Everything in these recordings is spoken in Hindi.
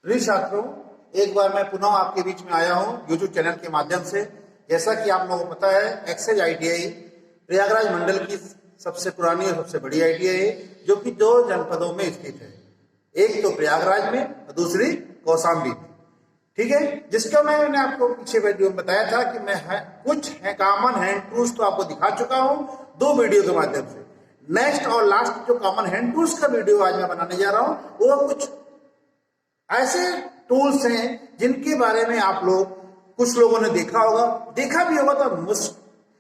प्रिय छात्रों, एक बार मैं पुनः आपके बीच में आया हूं यूट्यूब चैनल के माध्यम से। जैसा कि आप लोगों को पता है, एक्साइज आईटीआई प्रयागराज मंडल की सबसे पुरानी और सबसे बड़ी आईटीआई है, जो कि 2 जनपदों में स्थित है। एक तो प्रयागराज में और दूसरी कौशाम्बी में। ठीक है, जिसका मैंने आपको पीछे वीडियो में बताया था कि मैं कुछ कॉमन हैंड टूल्स तो आपको दिखा चुका हूं 2 वीडियो के माध्यम से। नेक्स्ट और लास्ट जो कॉमन हैंड टूल्स का वीडियो आज मैं बनाने जा रहा हूं, वो कुछ ऐसे टूल्स हैं जिनके बारे में आप लोग कुछ लोगों ने देखा भी होगा तो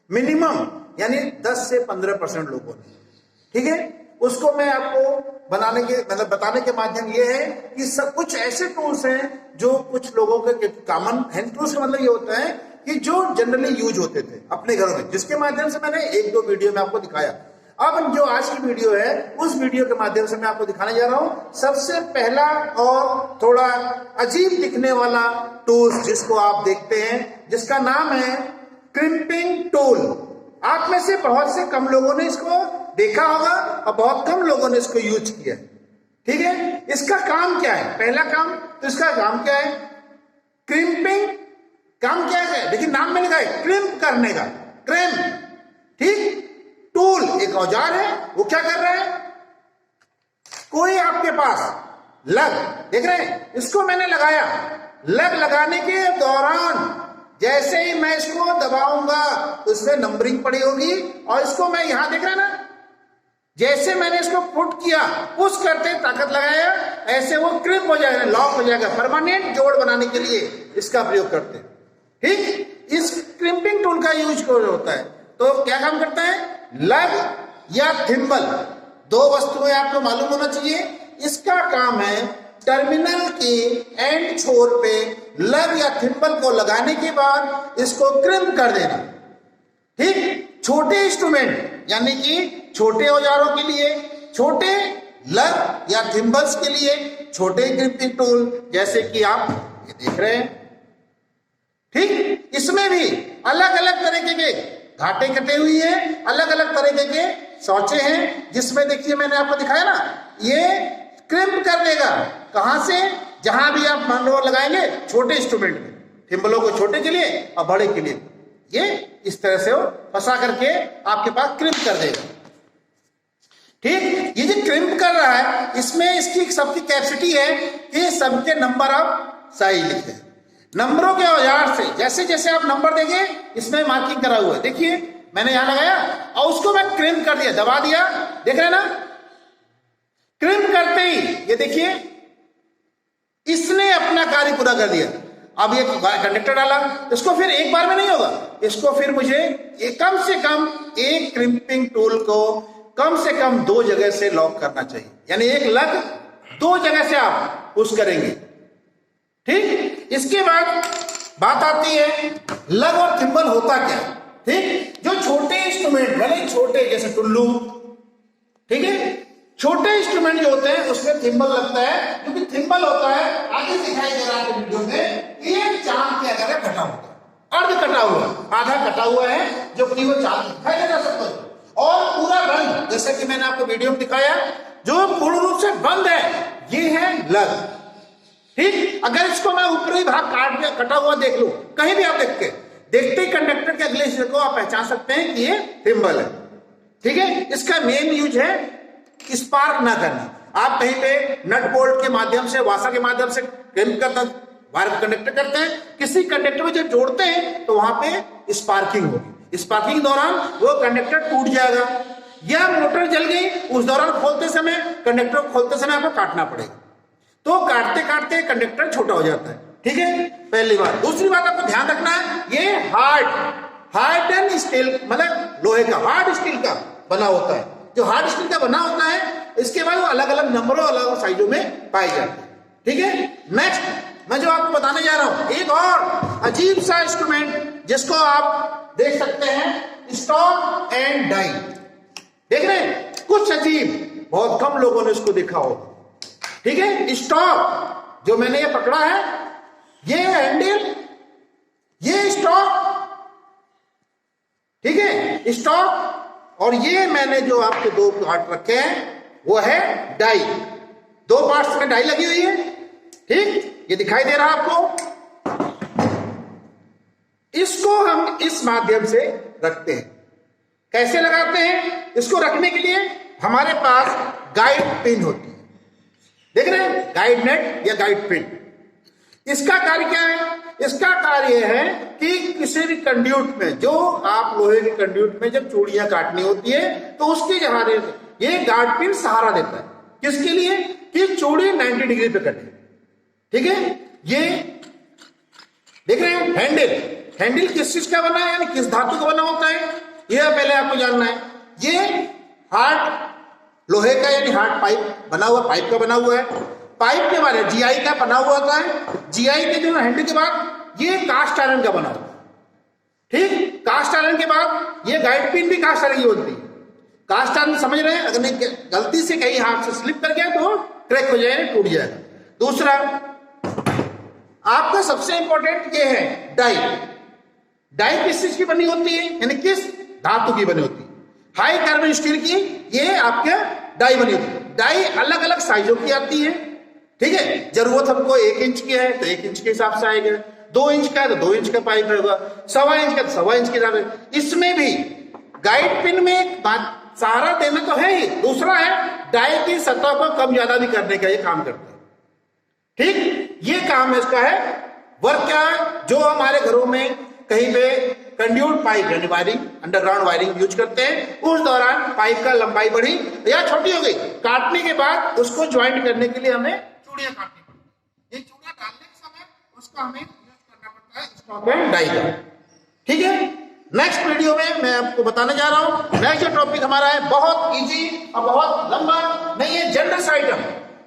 मिनिमम यानी 10 से 15% लोगों ने। ठीक है, उसको मैं आपको बताने के माध्यम ये है कि सब कुछ ऐसे टूल्स हैं जो कुछ लोगों के कॉमन हैंड टूल्स का मतलब ये होता है कि जो जनरली यूज होते थे अपने घरों में, जिसके माध्यम से मैंने 1-2 वीडियो में आपको दिखाया। अब जो आज की वीडियो है, उस वीडियो के माध्यम से मैं आपको दिखाने जा रहा हूं सबसे पहला और थोड़ा अजीब दिखने वाला टूल जिसको आप देखते हैं, जिसका नाम है क्रिम्पिंग टूल। आप में से बहुत से कम लोगों ने इसको देखा होगा और बहुत कम लोगों ने इसको यूज किया। ठीक है, इसका काम क्या है? पहला काम तो इसका काम क्या है? क्रिम्पिंग। काम क्या है? लेकिन नाम में लिखा है क्रिम्प करने का, क्रिम्प। ठीक, टूल एक औजार है, वो क्या कर रहा है? कोई आपके पास लग देख रहे हैं, इसको मैंने लगाया। लग लगाने के दौरान जैसे ही मैं इसको दबाऊंगा तो इसमें नंबरिंग पड़ी होगी, और इसको मैं यहां देख रहे हैं ना, जैसे मैंने इसको पुट किया, पुश करते ताकत लगाया, ऐसे वो क्रिप हो जाएगा, लॉक हो जाएगा। परमानेंट जोड़ बनाने के लिए इसका प्रयोग करते हैं। ठीक, इस क्रिम्पिंग टूल का यूज होता है तो क्या काम करता है? लग या थिम्बल, 2 वस्तुएं आपको मालूम होना चाहिए। इसका काम है टर्मिनल के एंड छोर पे लग या थिम्बल को लगाने के बाद इसको क्रिम्प कर देना। ठीक, छोटे इंस्ट्रूमेंट यानी कि छोटे औजारों के लिए, छोटे लग या थिम्बल्स के लिए छोटे क्रिम्पिंग टूल, जैसे कि आप ये देख रहे हैं। ठीक, इसमें भी अलग अलग तरीके के घाटे कटे हुई है, अलग अलग तरीके के सौचे हैं, जिसमें देखिए मैंने आपको दिखाया ना, ये क्रिम्प कर देगा। कहां से? जहां भी आप मान लो लगाएंगे छोटे इंस्ट्रूमेंट में, थिम्बलों को छोटे के लिए और बड़े के लिए, ये इस तरह से वो फंसा करके आपके पास क्रिम्प कर देगा। ठीक, ये जो क्रिम्प कर रहा है, इसमें इसकी सबकी कैपेसिटी है कि सबके नंबर आप सही लिखें। नंबरों के औजार से जैसे जैसे आप नंबर देंगे, इसमें मार्किंग करा हुआ है। देखिए मैंने यहां लगाया और उसको मैं क्रिम्प कर दिया, दबा दिया, देख रहे हैं ना? क्रिम्प करते ही ये देखिए इसने अपना कार्य पूरा कर दिया। अब ये कंडक्टर डाला, इसको फिर एक बार में नहीं होगा, इसको फिर मुझे कम से कम एक क्रिम्पिंग टूल को कम से कम 2 जगह से लॉक करना चाहिए, यानी एक लग 2 जगह से आप पुश करेंगे। ठीक, इसके बाद बात आती है लग और थिम्बल होता क्या। ठीक, जो छोटे इंस्ट्रूमेंट भले छोटे जैसे टुल्लू, ठीक है, छोटे इंस्ट्रूमेंट जो होते हैं उसमें थिम्बल लगता है, क्योंकि थिम्बल होता है, आगे दिखाई दे रहा है वीडियो में, एक चांद के अगर कटा हुआ, अर्ध कटा हुआ, आधा कटा हुआ है, जो कि वो चांद दिखाई दे रहा सबको, और पूरा बंद, जैसे कि मैंने आपको वीडियो में दिखाया, जो पूर्ण रूप से बंद है, ये है लग। ठीक, अगर इसको मैं ऊपरी भाग काट के कटा हुआ देख लूं, कहीं भी आप देखते ही कंडक्टर के अगले हिस्से को आप पहचान सकते हैं कि ये थिम्बल है। ठीक है, इसका मेन यूज है स्पार्क ना करना। आप कहीं पे नट बोल्ट के माध्यम से, वाशर के माध्यम से क्रिम्प करता वायर कंडक्टर करते हैं, किसी कंडक्टर में जब जोड़ते हैं तो वहां पे स्पार्किंग होगी। स्पार्किंग दौरान वो कंडक्टर टूट जाएगा, या मोटर जल गई, उस दौरान खोलते समय, कंडक्टर को खोलते समय आपको काटना पड़ेगा, तो काटते काटते कंडक्टर छोटा हो जाता है। ठीक है, पहली बात। दूसरी बात आपको ध्यान रखना है, ये हार्ड एंड स्टील, मतलब लोहे का, हार्ड स्टील का बना होता है। जो हार्ड स्टील का बना होता है, इसके बाद वो अलग अलग नंबरों, अलग अलग साइजों में पाए जाते हैं। ठीक है, नेक्स्ट मैं जो आपको बताने जा रहा हूं, एक और अजीब सा इंस्ट्रूमेंट जिसको आप देख सकते हैं, स्टॉक एंड डाई। देख रहे हैं, कुछ अजीब, बहुत कम लोगों ने इसको देखा होगा। ठीक है, स्टॉक जो मैंने ये पकड़ा है, ये हैंडल, ये स्टॉक, ठीक है, स्टॉक, और ये मैंने जो आपके 2 पार्ट रखे हैं वो है डाई। 2 पार्ट्स में डाई लगी हुई है। ठीक, ये दिखाई दे रहा आपको, इसको हम इस माध्यम से रखते हैं। कैसे लगाते हैं? इसको रखने के लिए हमारे पास गाइड पिन होती है, देख रहे हैं, गाइड नेट या गाइड पिन। इसका कार्य क्या है? इसका कार्य है कि किसी भी कंड्यूट में, जो आप लोहे के कंड्यूट में जब चूड़ियां काटनी होती है तो उसके सहारे ये गाइड पिन सहारा देता है। किसके लिए? कि चूड़ी 90 डिग्री पे कटे, ठीक है। ये देख रहे हैं हैंडल, हैंडल किस चीज का बना है, यानी किस धातु का बना होता है, यह पहले आपको जानना है। ये हार्ड लोहे का यानी हार्ड पाइप बना हुआ, पाइप का बना हुआ है। पाइप के बाद जीआई का बना हुआ होता है, जीआई के जो हैंडल के बाद ये कास्ट आयरन का बना हुआ, ठीक। कास्ट आयरन के बाद ये गाइड पिन भी कास्ट आयरन की होती है। कास्ट आयरन समझ रहे हैं, अगर गलती से कहीं हाथ से स्लिप कर गया तो क्रैक हो जाएगा, टूट जाएगा। दूसरा आपका सबसे इंपॉर्टेंट ये है डाई। डाई किस चीज की बनी होती है, यानी किस धातु की बनी होती है? हाई कार्बन स्टील की ये आपके डाई बनी होती है। डाई अलग अलग साइजों की आती है, ठीक है। जरूरत हमको 1 इंच की है तो 1 इंच के हिसाब से आएगा, 2 इंच का है तो 2 इंच का पाइप होगा, 1.25 इंच का तो 1.25 इंच के हिसाब से। इसमें भी गाइड पिन में एक बात सहारा देना तो है ही, दूसरा है डाई की सतह को कम ज्यादा भी करने का ये काम करता है, ठीक। ये काम इसका है। वर्क क्या है? जो हमारे घरों में कहीं पे कंड्यूट पाइप यानी वायरिंग, अंडरग्राउंड वायरिंग यूज करते हैं, उस दौरान पाइप का लंबाई बढ़ी या छोटी हो गई, काटने के बाद उसको ज्वाइंट करने के लिए हमें चूड़ियां काटनी पड़ती है। ये चूड़ियां डालने के समय उसका हमें यूज करना पड़ता है स्टॉक एंड डाई का, ठीक है। नेक्स्ट वीडियो में मैं आपको बताने जा रहा हूं। नेक्स्ट जो टॉपिक हमारा है बहुत इजी और बहुत लंबा नहीं है, जनरस आइटम,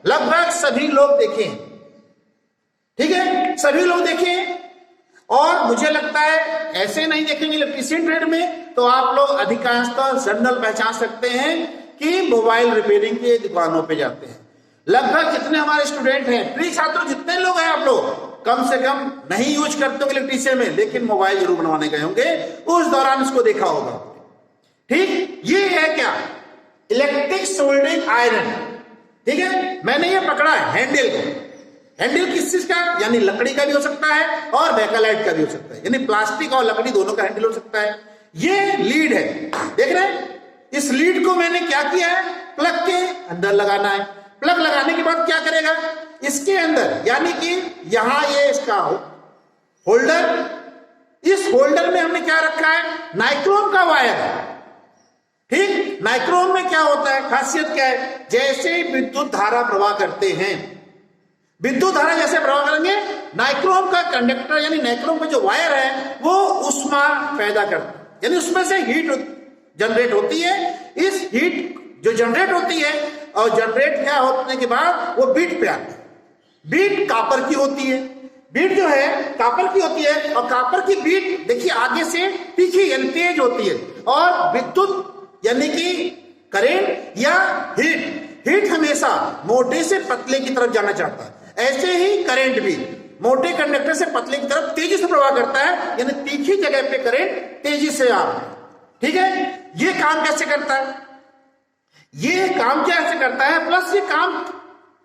लगभग सभी लोग देखें, ठीक है, सभी लोग देखें। और मुझे लगता है ऐसे नहीं देखेंगे इलेक्ट्रीशियन ट्रेड में तो आप लोग अधिकांशतः जनरल पहचान सकते हैं कि मोबाइल रिपेयरिंग की दुकानों पे जाते हैं। लगभग जितने हमारे स्टूडेंट हैं, प्रिय छात्र जितने लोग हैं, आप लोग कम से कम नहीं यूज करते हो इलेक्ट्रीशियन में, लेकिन मोबाइल जरूर बनवाने गए होंगे, उस दौरान इसको देखा होगा, ठीक। ये है क्या? इलेक्ट्रिक सोल्डरिंग आयरन, ठीक है। मैंने ये पकड़ा है हैंडल को। हैंडल किस चीज का? यानी लकड़ी का भी हो सकता है और बेकालाइट का भी हो सकता है, यानी प्लास्टिक और लकड़ी दोनों का हैंडल हो सकता है। ये लीड है, देख रहे हैं। इस लीड को मैंने क्या किया है, प्लग के अंदर लगाना है। प्लग लगाने के बाद क्या करेगा, इसके अंदर यानी कि यहां ये इसका होल्डर, इस होल्डर में हमने क्या रखा है, नाइक्रोम का वायर है, ठीक। नाइक्रोम में क्या होता है, खासियत क्या है, जैसे विद्युत धारा प्रवाह करते हैं, विद्युत धारा जैसे प्रवाह करेंगे, नाइक्रोम का कंडक्टर यानी नाइक्रोम का जो वायर है वो ऊष्मा पैदा करता है, यानी उसमें से हीट जनरेट होती है। इस हीट जो जनरेट होती है और जनरेट क्या होने के बाद वो बीट पे आती है। बीट कापर की होती है, बीट जो है कापर की होती है, और कापर की बीट देखिए आगे से तीखी यानी तेज होती है, और विद्युत यानी कि करंट या हीट हमेशा मोटे से पतले की तरफ जाना चाहता है। ऐसे ही करंट भी मोटे कंडक्टर से पतले की तरफ तेजी से प्रवाह करता है, यानी तीखी जगह पे करंट तेजी से आ रहा है, ठीक है। ये काम कैसे करता है, ये काम कैसे करता है, प्लस ये काम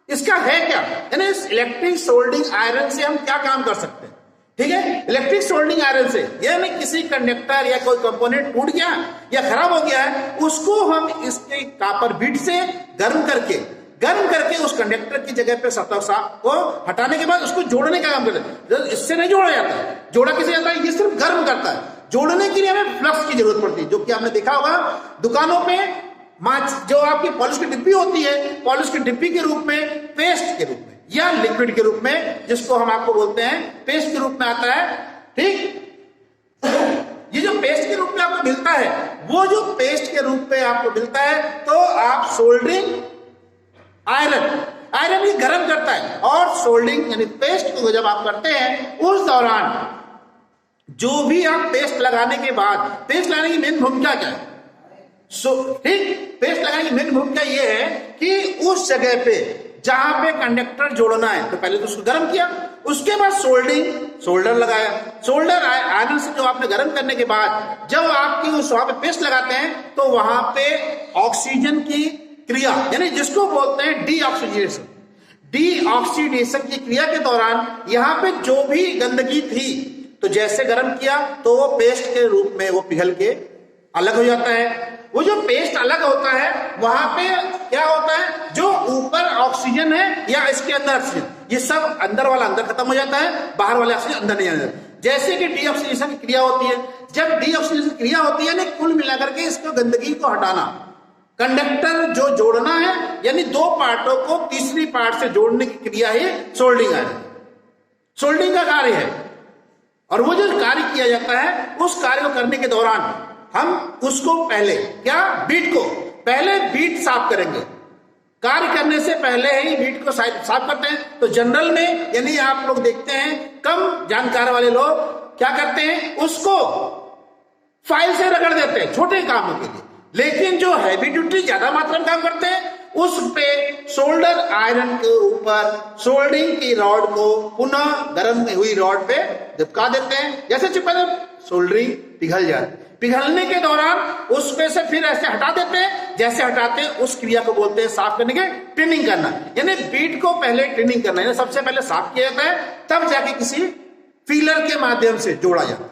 इसका है क्या, यानी इस इलेक्ट्रिक सोल्डरिंग आयरन से हम क्या काम कर सकते हैं, ठीक है। इलेक्ट्रिक सोल्डरिंग आयरन से यानी किसी कंडक्टर या कोई कंपोनेंट टूट गया या खराब हो गया है, उसको हम इसके कापर बीट से गर्म करके उस कंडक्टर की जगह पे सतह को हटाने के बाद उसको जोड़ने का काम करते हैं। इससे नहीं जोड़ा जाता है, जोड़ा किसे जाता है, ये सिर्फ गर्म करता है। जोड़ने के लिए हमें फ्लक्स की जरूरत पड़ती है, जो कि आपने देखा होगा दुकानों पे जो आपकी पॉलिश की डिब्बी होती है, पॉलिश की डिब्बी के रूप में, पेस्ट के रूप में या लिक्विड के रूप में, जिसको हम आपको बोलते हैं पेस्ट के रूप में आता है, ठीक। ये जो पेस्ट के रूप में आपको मिलता है, वो जो पेस्ट के रूप में आपको मिलता है, तो आप सोल्डरिंग आयरन ही गर्म करता है, और सोल्डरिंग यानी पेस्ट को जब आप करते हैं उस दौरान जो भी आप पेस्ट लगाने के बाद, पेस्ट लगाने की मेन भूमिका क्या है, ठीक, पेस्ट लगाने की मेन भूमिका ये है कि उस जगह पे जहां पे कंडक्टर जोड़ना है तो पहले तो उसको गर्म किया, उसके बाद सोल्डर लगाया। सोल्डर आयरन से जो आपने गर्म करने के बाद जब आपकी उस वहां पे पेस्ट लगाते हैं तो वहां पे ऑक्सीजन की क्रिया यानी जिसको बोलते हैं डीऑक्सीजनेशन, डीऑक्सीडेशन की क्रिया के दौरान यहाँ पे जो भी गंदगी थी, तो जैसे गर्म किया तो वो पेस्ट के रूप में वो पिघल के अलग हो जाता है। वो जो पेस्ट अलग होता है वहां पे क्या होता है, जो ऊपर ऑक्सीजन है या इसके अंदर ऑक्सीजन, ये सब अंदर वाला अंदर खत्म हो जाता है, बाहर वाला ऑक्सीजन अंदर नहीं आता। जैसे कि डीऑक्सीडेशन की क्रिया होती है, जब डीऑक्सीडेशन की क्रिया होती है ना, कुल मिलाकर के इसको गंदगी को हटाना, कंडक्टर जो जोड़ना है, यानी दो पार्टों को तीसरी पार्ट से जोड़ने की क्रिया ही सोल्डिंग है, सोल्डिंग का कार्य है। और वो जो कार्य किया जाता है, उस कार्य को करने के दौरान हम उसको पहले क्या, बीट को पहले बीट साफ करेंगे। कार्य करने से पहले ही बीट को साफ करते हैं। तो जनरल में यानी आप लोग देखते हैं कम जानकार वाले लोग क्या करते हैं, उसको फाइल से रगड़ देते हैं छोटे कामों के लिए। लेकिन जो हैवी ड्यूटी ज्यादा मात्रा में काम करते हैं, उस पे सोल्डर आयरन के ऊपर सोल्डिंग की रॉड को पुनः गर्म हुई रॉड पे चिपका देते हैं। जैसे चिपका सोल्डरिंग पिघल जाती है, पिघलने के दौरान उस पे से फिर ऐसे हटा देते हैं। जैसे हटाते हैं उस क्रिया को बोलते हैं साफ करने के, ट्रिनिंग करना। यानी बीट को पहले ट्रिनिंग करना, यानी सबसे पहले साफ किया जाता है, तब जाके किसी फीलर के माध्यम से जोड़ा जाता है।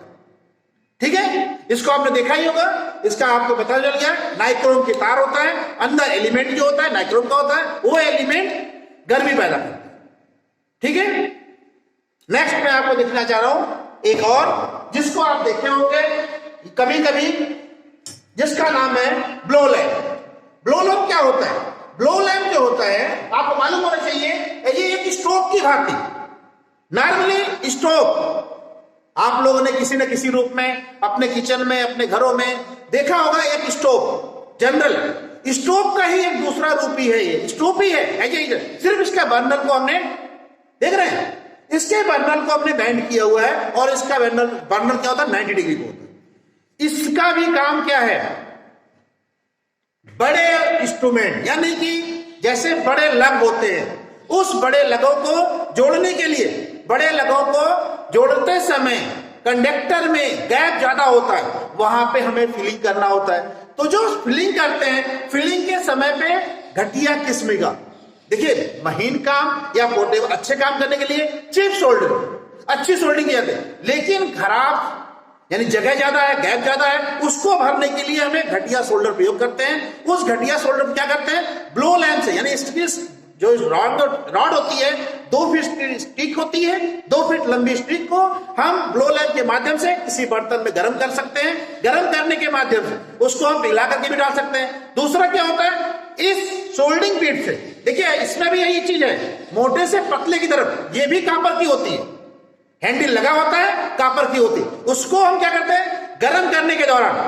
ठीक है, इसको आपने देखा ही होगा, इसका आपको पता चल गया। नाइक्रोम की तार होता है, अंदर एलिमेंट जो होता है नाइक्रोम का होता है, वो एलिमेंट गर्मी पैदा करता है। ठीक है, नेक्स्ट मैं आपको दिखना चाह रहा हूं एक और, जिसको आप देखे होंगे कभी कभी, जिसका नाम है ब्लो लैंप। ब्लो लैंप क्या होता है? ब्लो लैंप जो होता है आपको मालूम होना चाहिए, ये एक स्टोव की भांति। नॉर्मली स्टोव आप लोगों ने किसी न किसी रूप में अपने किचन में, अपने घरों में देखा होगा। एक स्टोव, जनरल स्टोव का ही एक दूसरा रूप ही है, ये स्टोव ही है। सिर्फ इसका बर्नर को हमने देख रहे हैं, इसके बर्नर को हमने बैंड किया हुआ है, और इसका बर्नर क्या होता है, 90 डिग्री को होता है। इसका भी काम क्या है, बड़े इंस्ट्रूमेंट यानी कि जैसे बड़े लग होते हैं, उस बड़े लगों को जोड़ने के लिए, बड़े लगों को जोड़ते समय कंडक्टर में गैप ज्यादा होता है, वहां पे हमें फिलिंग करना होता है। तो जो फिलिंग करते हैं, फिलिंग के समय पे घटिया किस्म का, देखिए महीन काम या पोर्टेबल अच्छे काम करने के लिए चीप सोल्डर, अच्छी सोल्डिंग की जाती है। लेकिन खराब यानी जगह ज्यादा है, गैप ज्यादा है, उसको भरने के लिए हमें घटिया सोल्डर प्रयोग करते हैं। उस घटिया सोल्डर क्या करते हैं, ब्लो लैंप से, यानी जो रॉड होती है 2 फीट स्टिक होती है, 2 फीट लंबी स्टिक को हम ब्लो लैंप के माध्यम से किसी बर्तन में गर्म कर सकते हैं। गर्म करने के माध्यम से उसको हम पिघला करके भी डाल सकते हैं। दूसरा क्या होता है, इस सोल्डिंग बीट से, देखिए इसमें भी यही चीज है, मोटे से पतले की तरफ ये भी कापर की होती है, हैंडल लगा होता है, कापर की होती है। उसको हम क्या करते हैं, गर्म करने के दौरान,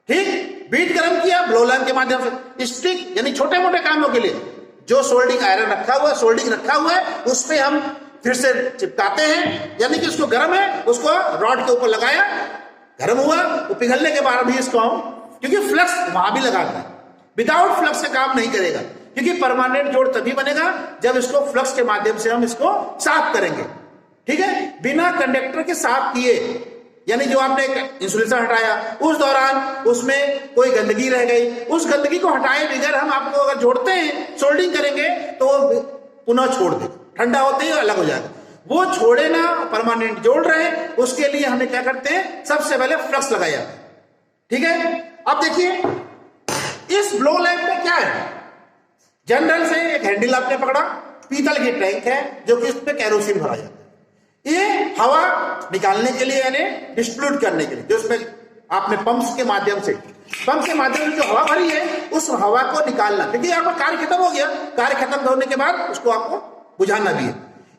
ठीक, बीट गर्म किया ब्लो लैंप के माध्यम से, स्टिक यानी छोटे मोटे कामों के लिए जो सोल्डिंग आयरन रखा हुआ है, सोल्डिंग रखा हुआ है, उस पे हम फिर से चिपकाते हैं। यानी कि उसको गर्म है, उसको रॉड के ऊपर लगाया, गर्म हुआ, तो पिघलने के बाद भी इसको हम, क्योंकि फ्लक्स वहां भी लगाना है, विदाउट फ्लक्स से काम नहीं करेगा, क्योंकि परमानेंट जोड़ तभी बनेगा जब इसको फ्लक्स के माध्यम से हम इसको साफ करेंगे। ठीक है, बिना कंडक्टर के साफ किए, यानी जो आपने इंसुलेशन हटाया उस दौरान उसमें कोई गंदगी रह गई, उस गंदगी को हटाए बगैर हम आपको अगर जोड़ते हैं, सोल्डिंग करेंगे, तो वो पुनः छोड़ दे, ठंडा होते ही अलग हो जाएगा। वो छोड़े ना, परमानेंट जोड़ रहे, उसके लिए हमें क्या करते हैं, सबसे पहले फ्लक्स लगाया। ठीक है, अब देखिए इस ब्लो लैंप में क्या है, जनरल से एक हैंडल आपने पकड़ा, पीतल की टैंक है जो कि इसमें कैरोसिन भरा जाता है। ये हवा निकालने के लिए, यानी डिस्ट्रीब्यूट करने के लिए, जो उसमें आपने पंप्स के माध्यम से जो हवा भरी है, उस हवा को निकालना, क्योंकि यहाँ पर कार्य खत्म हो गया, कार्य खत्म होने के बाद उसको आपको बुझाना भी है।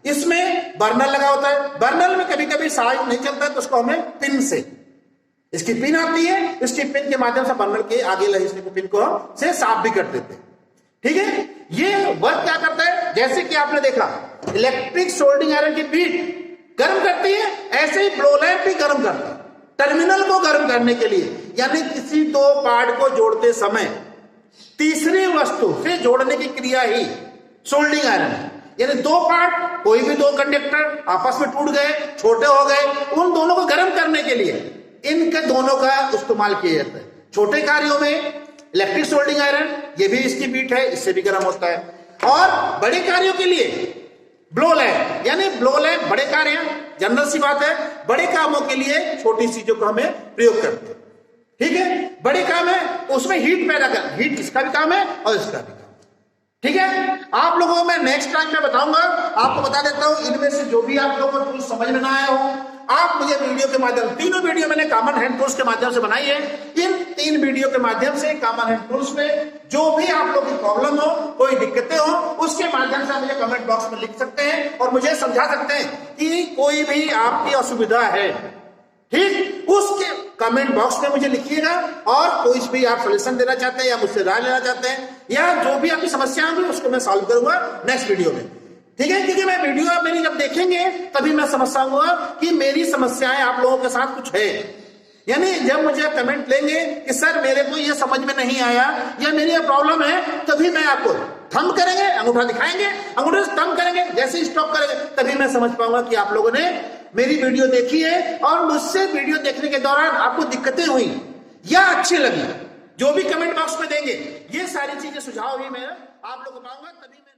इसमें बर्नर लगा होता है, बर्नर में कभी कभी साइज नहीं चलता है, तो उसको हमें पिन से, इसकी पिन आती है, इसकी पिन के माध्यम से बर्नर के आगे लगे हिस्से को, पिन को से साफ भी कर देते हैं। ठीक है, ये वर्क क्या करता है, जैसे कि आपने देखा इलेक्ट्रिक सोल्डिंग आयरन की बीट गर्म करती है, ऐसे ही ब्लो लैंप भी गर्म करता है टर्मिनल को गर्म करने के लिए। यानी किसी दो पार्ट को जोड़ते समय तीसरी वस्तु से जोड़ने की क्रिया ही सोल्डिंग आयरन है। यानी दो पार्ट, कोई भी दो कंडक्टर आपस में टूट गए, छोटे हो गए, उन दोनों को गर्म करने के लिए इनके दोनों का इस्तेमाल किया जाता है। छोटे कार्यों में इलेक्ट्रिक सोल्डिंग आयरन, ये भी इसकी बीट है, इससे भी गर्म होता है। और बड़े कार्यों के लिए ब्लो लैम्प, यानी ब्लो लैम्प बड़े कार्य हैं, जनरल सी बात है, बड़े कामों के लिए छोटी चीजों को हमें प्रयोग करते हैं। ठीक है, बड़े काम है उसमें हीट पैदा कर, हीट इसका भी काम है और इसका भी काम। ठीक है, आप लोगों को मैं नेक्स्ट टाइम में बताऊंगा। आपको बता देता हूं, इनमें से जो भी आप लोगों को टूल्स समझ में ना आया हो, आप मुझे वीडियो के माध्यम, तीनों वीडियो मैंने कॉमन हैंड टूल्स के माध्यम से बनाई है। इन 3 वीडियो के माध्यम से कॉमन हैंड टूल्स में जो भी आप लोगों की प्रॉब्लम हो, कोई दिक्कतें हो, उसके माध्यम से आप मुझे कमेंट बॉक्स में लिख सकते हैं और मुझे समझा सकते हैं कि कोई भी आपकी असुविधा है, ठीक, उसके कमेंट बॉक्स में मुझे लिखिएगा। और कोई भी आप सॉल्यूशन देना चाहते हैं या मुझसे राय लेना चाहते हैं या जो भी आपकी समस्या होगी उसको मैं सॉल्व करूंगा नेक्स्ट वीडियो में। ठीक है, क्योंकि मैं वीडियो आप मेरी जब देखेंगे तभी मैं समझ पाऊंगा कि मेरी समस्याएं आप लोगों के साथ कुछ है। यानी जब मुझे कमेंट लेंगे कि सर मेरे को ये समझ में नहीं आया या मेरी ये प्रॉब्लम है, तभी मैं आपको थंब करेंगे, अंगूठा दिखाएंगे, अंगूठे से थंब करेंगे, जैसे ही स्टॉप करेंगे तभी मैं समझ पाऊंगा कि आप लोगों ने मेरी वीडियो देखी है और मुझसे वीडियो देखने के दौरान आपको दिक्कतें हुई या अच्छी लगी। जो भी कमेंट बॉक्स में देंगे ये सारी चीजें सुझाव ही मैं आप लोगों को पाऊंगा, तभी मैं